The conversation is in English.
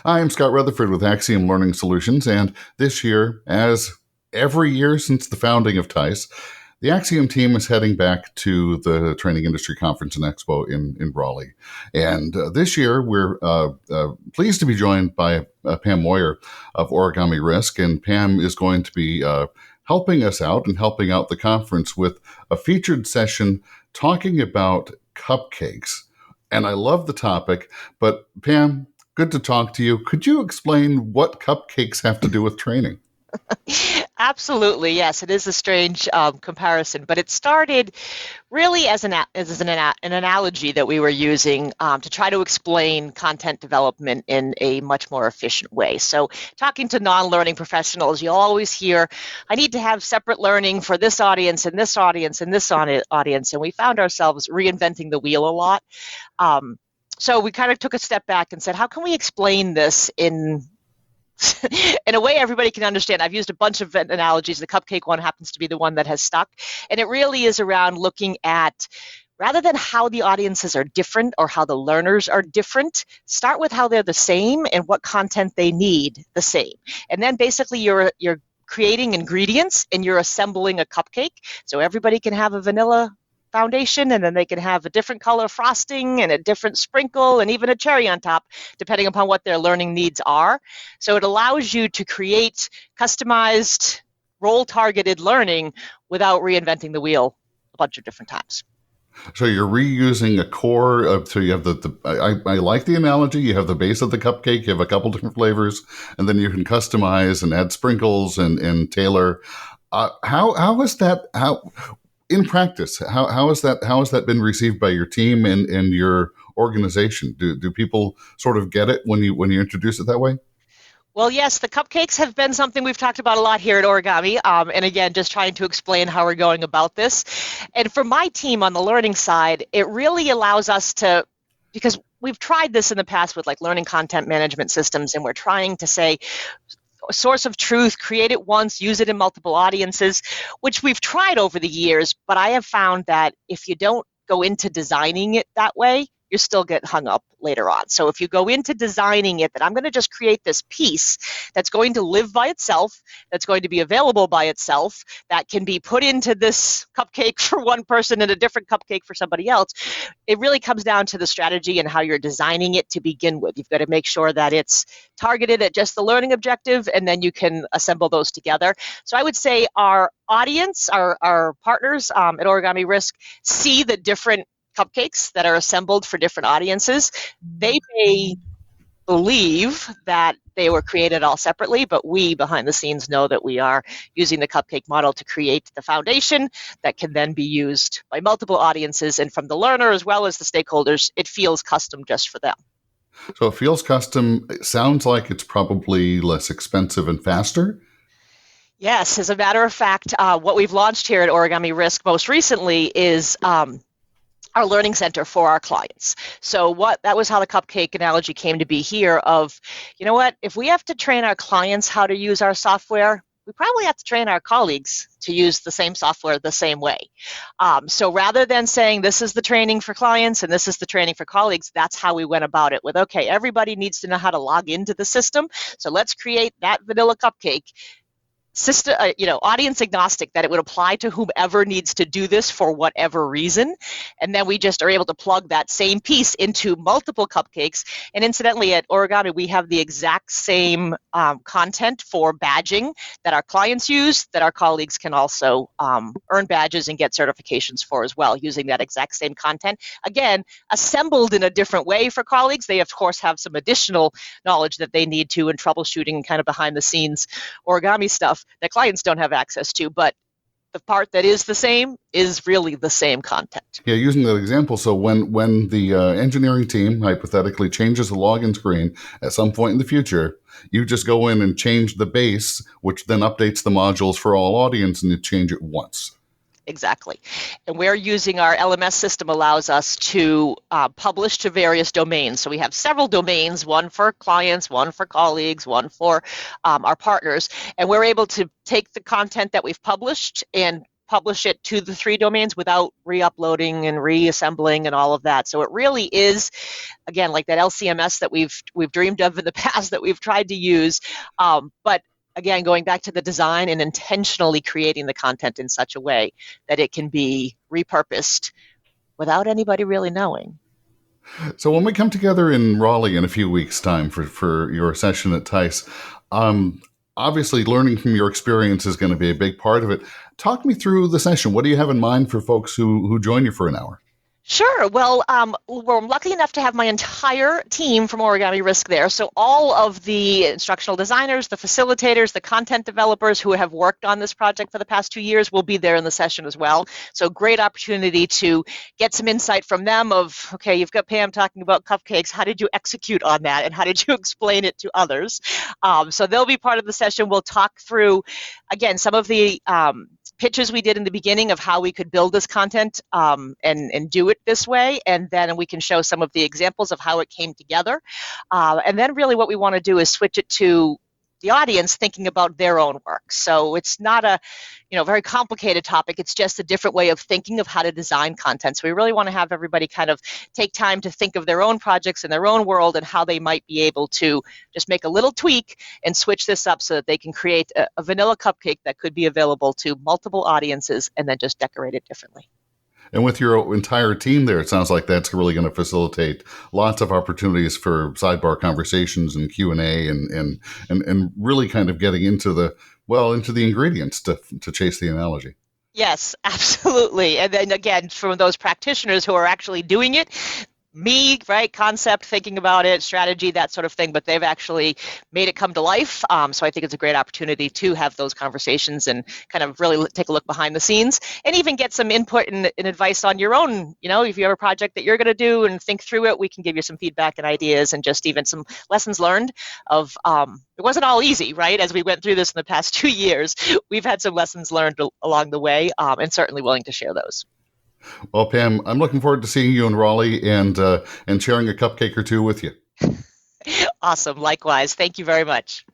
Hi, I'm Scott Rutherford with Axiom Learning Solutions, and this year, as every year since the founding of TICE, the Axiom team is heading back to the Training Industry Conference and Expo in Raleigh. And this year, we're pleased to be joined by Pam Moyer of Origami Risk, and Pam is going to be helping us out and helping out the conference with a featured session talking about cupcakes. And I love the topic, but Pam, good to talk to you. Could you explain what cupcakes have to do with training? Absolutely, yes. It is a strange comparison, but it started really as an analogy that we were using to try to explain content development in a much more efficient way. So, talking to non-learning professionals, you'll always hear, "I need to have separate learning for this audience and this audience and this audience," and we found ourselves reinventing the wheel a lot. So we kind of took a step back and said, "How can we explain this in?" in a way everybody can understand. I've used a bunch of analogies. The cupcake one happens to be the one that has stuck. And it really is around looking at, rather than how the audiences are different or how the learners are different, start with how they're the same and what content they need the same. And then basically you're creating ingredients and you're assembling a cupcake. So everybody can have a vanilla foundation, and then they can have a different color frosting and a different sprinkle and even a cherry on top, depending upon what their learning needs are. So it allows you to create customized, role-targeted learning without reinventing the wheel a bunch of different times. So you're reusing a core of, so you have I like the analogy. You have the base of the cupcake, you have a couple different flavors, and then you can customize and add sprinkles and tailor. How is that, in practice, how has that been received by your team and your organization? Do people sort of get it when you introduce it that way? Well, yes, the cupcakes have been something we've talked about a lot here at Origami. And again, just trying to explain how we're going about this. And for my team on the learning side, it really allows us to, because we've tried this in the past with like learning content management systems, and we're trying to say, source of truth, create it once, use it in multiple audiences, which we've tried over the years. But I have found that if you don't go into designing it that way, you still get hung up later on. So if you go into designing it, that I'm going to just create this piece that's going to live by itself, that's going to be available by itself, that can be put into this cupcake for one person and a different cupcake for somebody else, it really comes down to the strategy and how you're designing it to begin with. You've got to make sure that it's targeted at just the learning objective, and then you can assemble those together. So I would say our audience, our partners at Origami Risk see the different cupcakes that are assembled for different audiences. They may believe that they were created all separately, but we behind the scenes know that we are using the cupcake model to create the foundation that can then be used by multiple audiences, and from the learner as well as the stakeholders, it feels custom just for them. So it feels custom. It sounds like it's probably less expensive and faster. Yes, as a matter of fact, what we've launched here at Origami Risk most recently is our learning center for our clients. So that was how the cupcake analogy came to be here of, you know what, if we have to train our clients how to use our software, we probably have to train our colleagues to use the same software the same way. So rather than saying this is the training for clients and this is the training for colleagues, that's how we went about it with, okay, everybody needs to know how to log into the system. So let's create that vanilla cupcake system, audience agnostic, that it would apply to whomever needs to do this for whatever reason. And then we just are able to plug that same piece into multiple cupcakes. And incidentally, at Origami, we have the exact same content for badging that our clients use, that our colleagues can also earn badges and get certifications for as well, using that exact same content. Again, assembled in a different way for colleagues. They, of course, have some additional knowledge that they need to in troubleshooting and kind of behind the scenes origami stuff that clients don't have access to, but the part that is the same is really the same content. Yeah, using that example, so when the engineering team hypothetically changes the login screen at some point in the future, you just go in and change the base, which then updates the modules for all audience, and you change it once. Exactly. And we're using our LMS system allows us to publish to various domains. So we have several domains, one for clients, one for colleagues, one for our partners. And we're able to take the content that we've published and publish it to the 3 domains without re-uploading and reassembling and all of that. So it really is, again, like that LCMS that we've dreamed of in the past that we've tried to use, but again, going back to the design and intentionally creating the content in such a way that it can be repurposed without anybody really knowing. So when we come together in Raleigh in a few weeks' time for your session at Tice, um, obviously learning from your experience is going to be a big part of it. Talk me through the session. What do you have in mind for folks who join you for an hour? Sure. Well, we're lucky enough to have my entire team from Origami Risk there. So all of the instructional designers, the facilitators, the content developers who have worked on this project for the past 2 years will be there in the session as well. So great opportunity to get some insight from them of, okay, you've got Pam talking about cupcakes. How did you execute on that? And how did you explain it to others? So they'll be part of the session. We'll talk through, again, some of the pitches we did in the beginning of how we could build this content and do it this way, and then we can show some of the examples of how it came together. And then really what we want to do is switch it to the audience thinking about their own work. So it's not a very complicated topic. It's just a different way of thinking of how to design content. So we really want to have everybody kind of take time to think of their own projects in their own world and how they might be able to just make a little tweak and switch this up so that they can create a vanilla cupcake that could be available to multiple audiences and then just decorate it differently. And with your entire team there, it sounds like that's really going to facilitate lots of opportunities for sidebar conversations and Q&A and really kind of getting into the ingredients to chase the analogy. Yes, absolutely. And then again, from those practitioners who are actually doing it, me, right, concept, thinking about it, strategy, that sort of thing, but they've actually made it come to life. So I think it's a great opportunity to have those conversations and kind of really take a look behind the scenes and even get some input and advice on your own. If you have a project that you're going to do and think through it, we can give you some feedback and ideas and just even some lessons learned of, it wasn't all easy, right? As we went through this in the past 2 years, we've had some lessons learned along the way and certainly willing to share those. Well, Pam, I'm looking forward to seeing you in Raleigh and sharing a cupcake or two with you. Awesome. Likewise. Thank you very much.